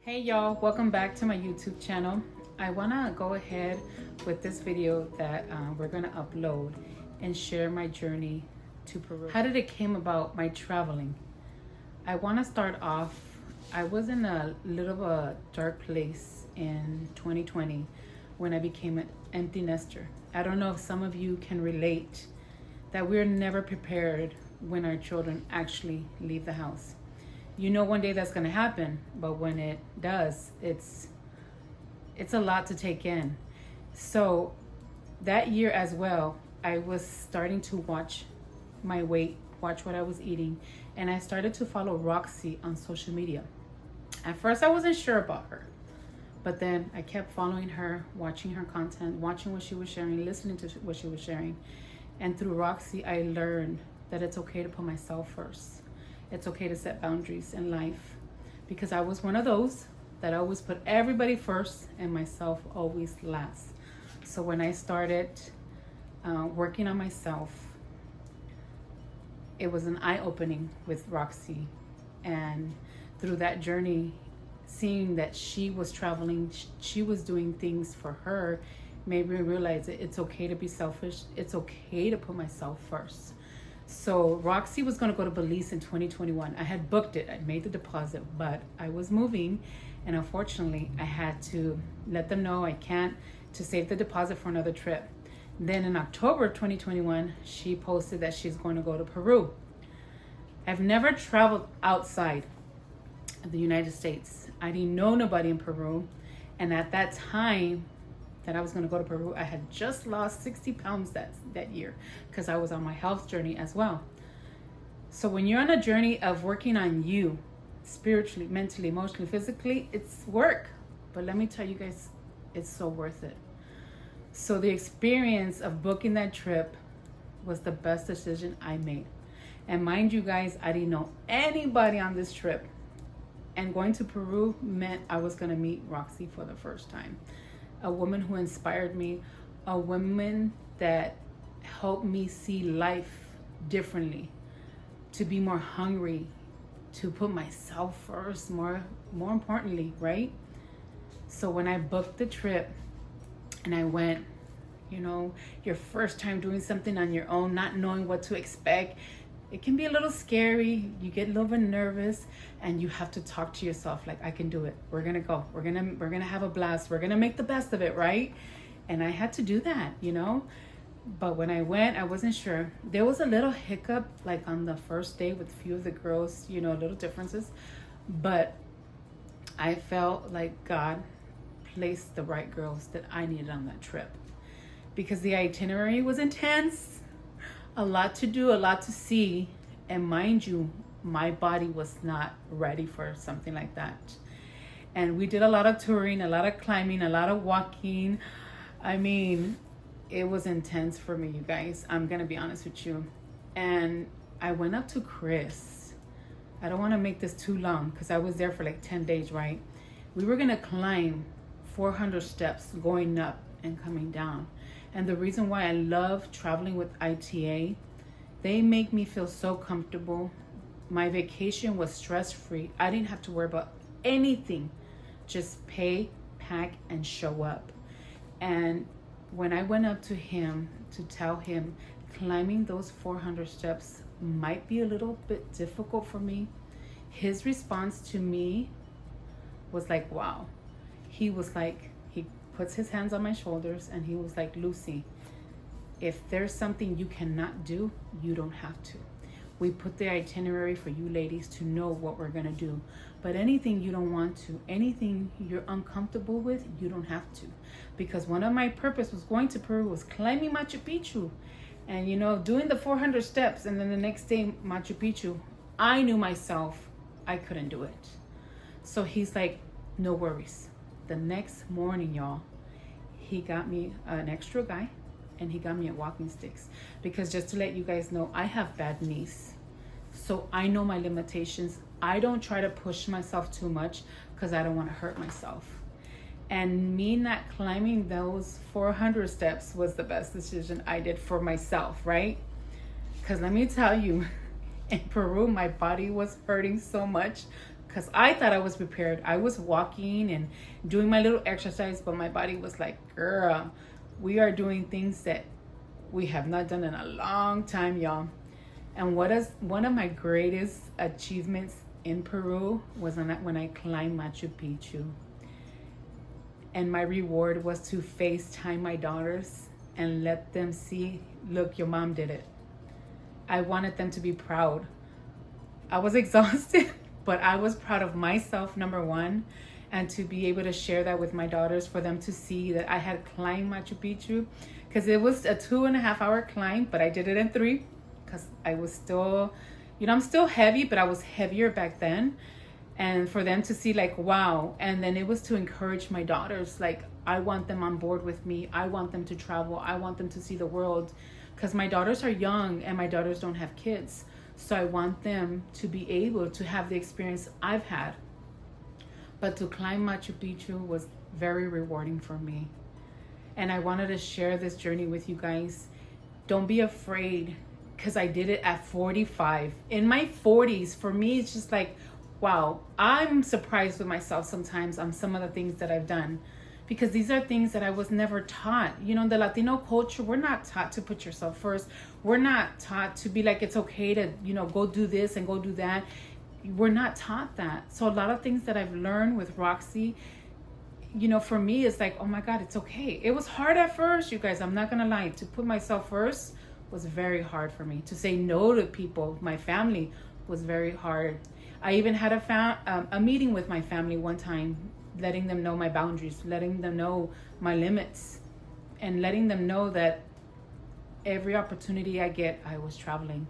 Hey y'all, welcome back to my YouTube channel. I want to go ahead with this video that we're going to upload and share my journey to Peru. How did it came about, my traveling? I want to start off, I was in a little of a dark place in 2020 when I became an empty nester. I don't know if some of you can relate that we're never prepared when our children actually leave the house. You know one day that's going to happen, but when it does, it's a lot to take in. So that year as well, I was starting to watch my weight, watch what I was eating, and I started to follow Roxy on social media. At first I wasn't sure about her, but then I kept following her, watching her content, watching what she was sharing, listening to what she was sharing. And through Roxy, I learned that it's okay to put myself first. It's okay to set boundaries in life, because I was one of those that always put everybody first and myself always last. So when I started working on myself, it was an eye-opening with Roxy. And through that journey, seeing that she was traveling, she was doing things for her, made me realize that it's okay to be selfish. It's okay to put myself first. So Roxy was going to go to Belize in 2021. I had booked it. I made the deposit, but I was moving, and unfortunately I had to let them know I can't, to save the deposit for another trip. Then in October 2021, she posted that she's going to go to Peru. I've never traveled outside of the United States. I didn't know nobody in Peru, and at that time that I was going to go to Peru, I had just lost 60 pounds that year, because I was on my health journey as well. So when you're on a journey of working on you, spiritually, mentally, emotionally, physically, it's work. But let me tell you guys, it's so worth it. So the experience of booking that trip was the best decision I made. And mind you guys, I didn't know anybody on this trip. And going to Peru meant I was going to meet Roxy for the first time. A woman who inspired me, a woman that helped me see life differently, to be more hungry, to put myself first, more importantly, right? So when I booked the trip and I went, you know, your first time doing something on your own, not knowing what to expect, it can be a little scary. You get a little bit nervous, and you have to talk to yourself like, I can do it. We're gonna go. We're gonna have a blast. We're gonna make the best of it, right? And I had to do that, you know. But when I went, I wasn't sure. There was a little hiccup, like on the first day with a few of the girls, you know, little differences. But I felt like God placed the right girls that I needed on that trip, because the itinerary was intense. A lot to do, a lot to see, and mind you, my body was not ready for something like that. And we did a lot of touring, a lot of climbing, a lot of walking. I mean, it was intense for me, you guys. I'm gonna be honest with you. And I went up to Chris. I don't want to make this too long, because I was there for like 10 days, right? We were gonna climb 400 steps going up and coming down. And the reason why I love traveling with ITA, they make me feel so comfortable. My vacation was stress-free. I didn't have to worry about anything. Just pay, pack, and show up. And when I went up to him to tell him climbing those 400 steps might be a little bit difficult for me, his response to me was like, wow. He was like, he puts his hands on my shoulders and he was like, Lucy, if there's something you cannot do, you don't have to. We put the itinerary for you ladies to know what we're gonna do. But anything you don't want to, anything you're uncomfortable with, you don't have to. Because one of my purpose was going to Peru was climbing Machu Picchu. And you know, doing the 400 steps, and then the next day Machu Picchu, I knew myself I couldn't do it. So he's like, no worries. The next morning, y'all, he got me an extra guy, and he got me a walking sticks, because just to let you guys know, I have bad knees, so I know my limitations. I don't try to push myself too much, because I don't want to hurt myself. And me not climbing those 400 steps was the best decision I did for myself, right? Because let me tell you, in Peru, my body was hurting so much, because I thought I was prepared. I was walking and doing my little exercise, but my body was like, girl, we are doing things that we have not done in a long time, y'all. And what is one of my greatest achievements in Peru was when I climbed Machu Picchu. And my reward was to FaceTime my daughters and let them see, look, your mom did it. I wanted them to be proud. I was exhausted, but I was proud of myself, number one, and to be able to share that with my daughters, for them to see that I had climbed Machu Picchu, because it was a 2.5 hour climb, but I did it in 3, because I was still, I'm still heavy, but I was heavier back then. And for them to see, like, wow. And then it was to encourage my daughters, like, I want them on board with me. I want them to travel. I want them to see the world, because my daughters are young and my daughters don't have kids. So I want them to be able to have the experience I've had. But to climb Machu Picchu was very rewarding for me. And I wanted to share this journey with you guys. Don't be afraid, because I did it at 45. In my 40s, for me, it's just like, wow, I'm surprised with myself sometimes on some of the things that I've done, because these are things that I was never taught. The Latino culture, we're not taught to put yourself first. We're not taught to be like, it's okay to, go do this and go do that. We're not taught that. So a lot of things that I've learned with Roxy, for me, it's like, oh my God, it's okay. It was hard at first, you guys. I'm not going to lie. To put myself first was very hard for me. To say no to people, my family, was very hard. I even had a meeting with my family one time, letting them know my boundaries, letting them know my limits, and letting them know that every opportunity I get, I was traveling.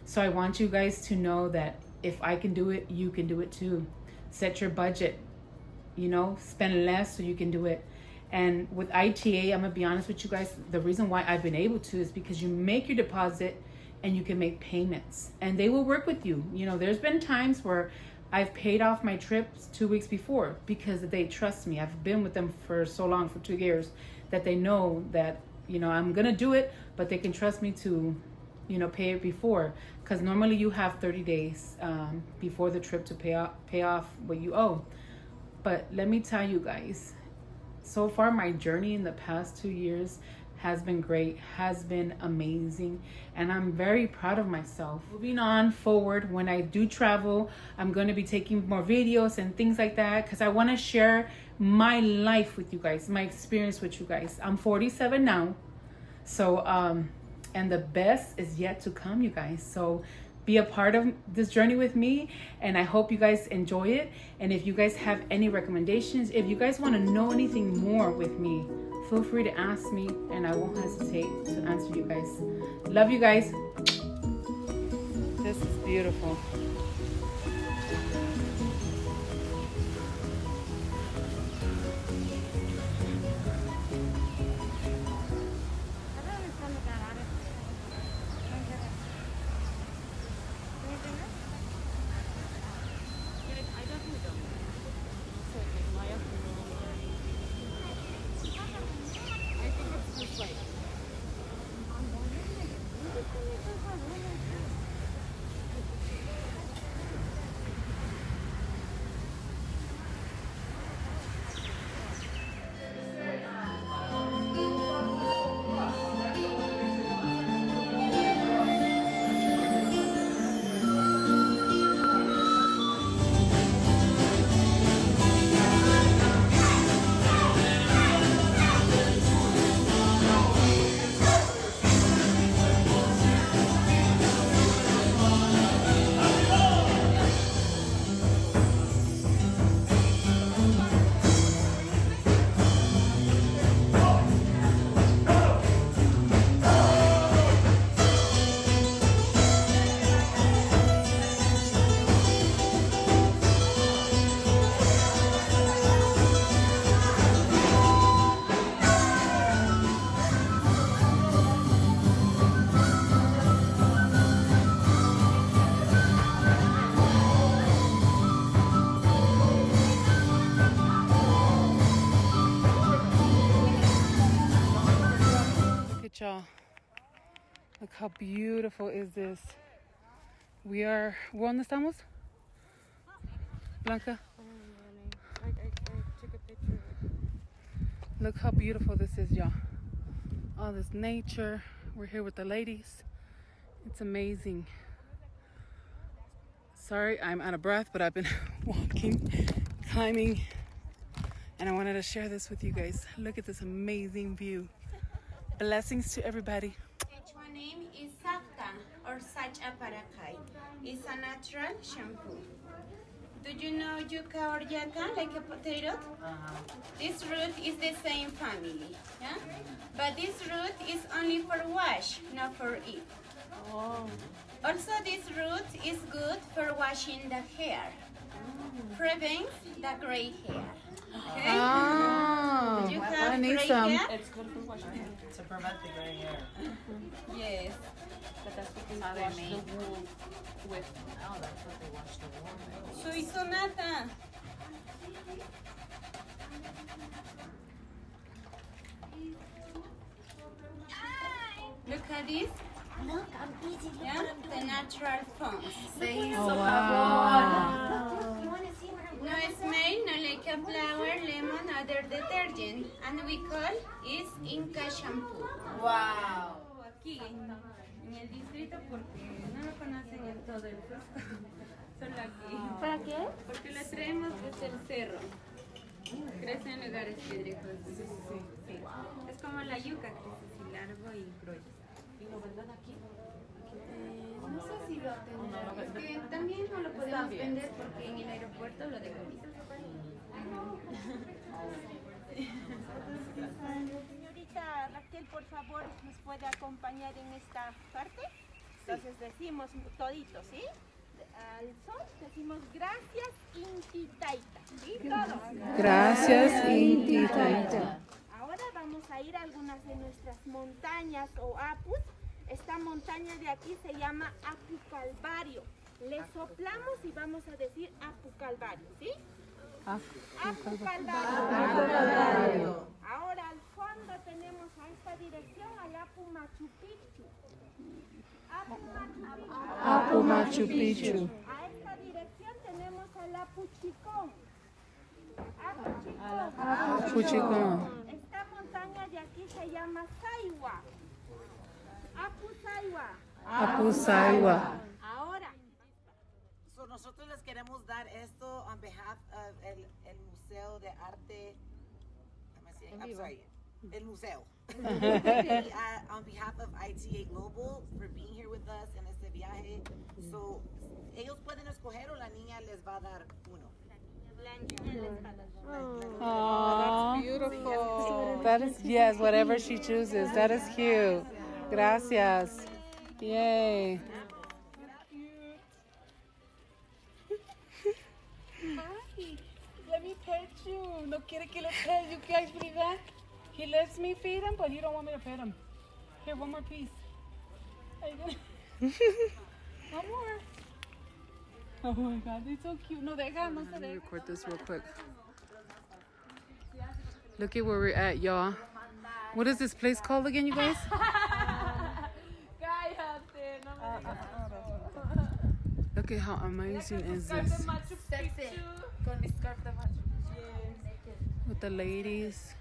So I want you guys to know that if I can do it, you can do it too. Set your budget, spend less so you can do it. And with ITA, I'm gonna be honest with you guys, the reason why I've been able to is because you make your deposit and you can make payments, and they will work with you. There's been times where I've paid off my trips 2 weeks before, because they trust me. I've been with them for so long, for 2 years, that they know that, I'm going to do it, but they can trust me to, pay it before. Because normally you have 30 days before the trip to pay off what you owe. But let me tell you guys, so far my journey in the past 2 years has been great, has been amazing, and I'm very proud of myself. Moving on forward, when I do travel, I'm going to be taking more videos and things like that, because I want to share my life with you guys, my experience with you guys. I'm 47 now, so and the best is yet to come, you guys. So be a part of this journey with me, and I hope you guys enjoy it. And if you guys have any recommendations, if you guys want to know anything more with me, feel free to ask me, and I won't hesitate to answer you guys. Love you guys. This is beautiful. Y'all, look how beautiful is this. ¿Dónde estamos? Blanca? I took a picture. Look how beautiful this is, y'all. All this nature. We're here with the ladies. It's amazing. Sorry, I'm out of breath, but I've been walking, climbing, and I wanted to share this with you guys. Look at this amazing view. Blessings to everybody. Quechua name is Sapta or Sachaparakai. It's a natural shampoo. Do you know yuca or yaca, like a potato? This root is the same family, yeah? But this root is only for wash, not for eat. Also, this root is good for washing the hair. Prevents the gray hair. Okay? Oh, You I have need gray some. hair? It's good for washing To prevent the gray hair. Yes. but that's what they How they wash make- the wool with. Oh, that's what they wash the wool with. Soy Sonata. Look at this. Yeah, the natural foams. Oh, wow. No smell, no like a flower, lemon, other detergent. And we call is Inca shampoo. Wow. Aquí en el distrito porque no lo conocen en todo el Cusco. Solo aquí. ¿Para qué? Porque lo traemos desde el cerro. Crece en lugares pedregosos. Sí. Es como la yuca, crece así largo y grueso. ¿Y lo venden aquí? No sé si lo tendrán. Es que también no lo podemos vender porque en el aeropuerto lo decomisan. Señorita Raquel, por favor, ¿nos puede acompañar en esta parte? Entonces decimos toditos, ¿sí? Al sol decimos gracias, Inti Taita, ¿sí? Todos. Gracias, Inti Taita. Ahora vamos a ir a algunas de nuestras montañas o apus. Esta montaña de aquí se llama Apu Calvario. Le soplamos y vamos a decir Apu Calvario, ¿sí? Apu Calvario. Ahora al fondo tenemos a esta dirección al Apu Machu Picchu. Apu Machu Picchu. A esta dirección tenemos al Apu Chicón. Apu Chicón. Esta montaña de aquí se llama Saiwa. Apu Saiwa. Apu Saiwa. Ahora, So, nosotros les queremos dar esto on behalf of el Museo de Arte. I'm sorry, el Museo. On behalf of ITA Global for being here with us en este viaje. So, ellos pueden escoger o la niña les va a dar uno. Aww. Beautiful. That is, yes, whatever she chooses. That is cute. Gracias. Yay. Hi. Let me pet you. No quiere que lo pet. You guys brigar. He lets me feed him, but he don't want me to pet him. Here, one more piece. Are you gonna... One more. Oh my God, it's so cute. No, deja, no se deja. Let me record this real quick. Look at where we're at, y'all. What is this place called again, you guys? Look at how amazing is this. With the ladies.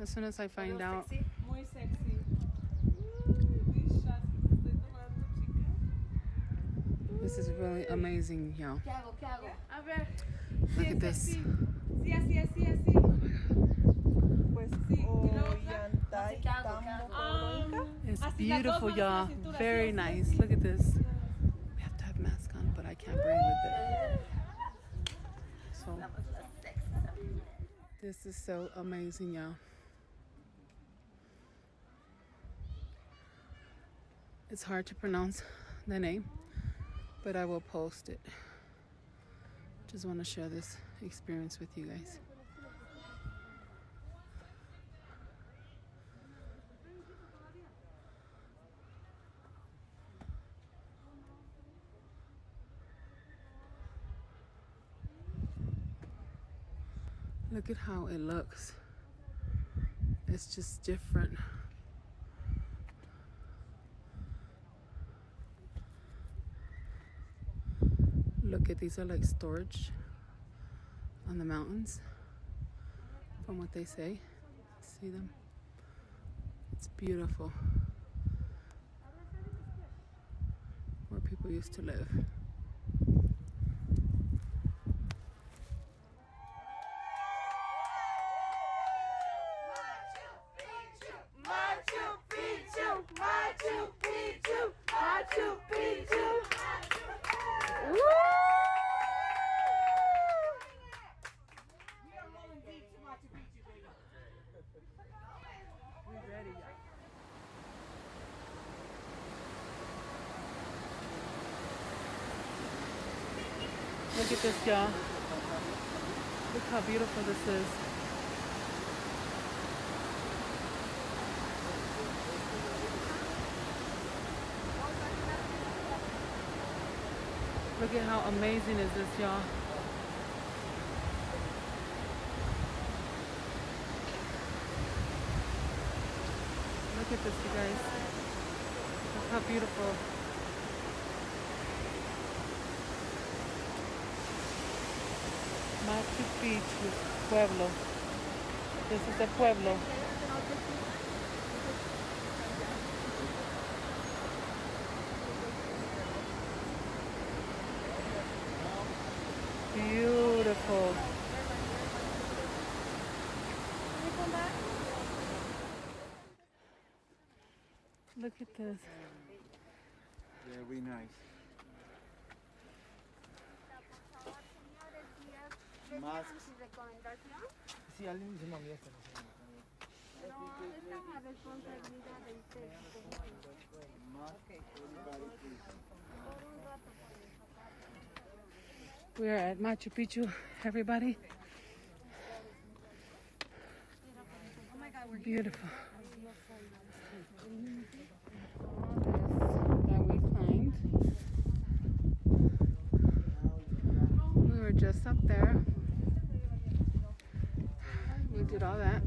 As soon as I find out. Muy sexy. This is really amazing, y'all. A ver. Look at this. Sí, así. Pues It's beautiful, y'all. Very nice. Look at this. We have to have mask on, but I can't breathe with it. So, this is so amazing, y'all. It's hard to pronounce the name, but I will post it. Just want to share this experience with you guys. Look at how it looks. It's just different. Look at these are like storage on the mountains, from what they say. See them? It's beautiful. Where people used to live. Look at this, y'all. Look how beautiful this is. Look at how amazing is this, y'all. Look at this, you guys. Look how beautiful. Machu Picchu, pueblo. This is the pueblo. Beautiful. Look at this. Very nice. Masks. Sí, alguien dice mami esta. We are at Machu Picchu, everybody. Beautiful. That we climbed. We were just up there. We did all that.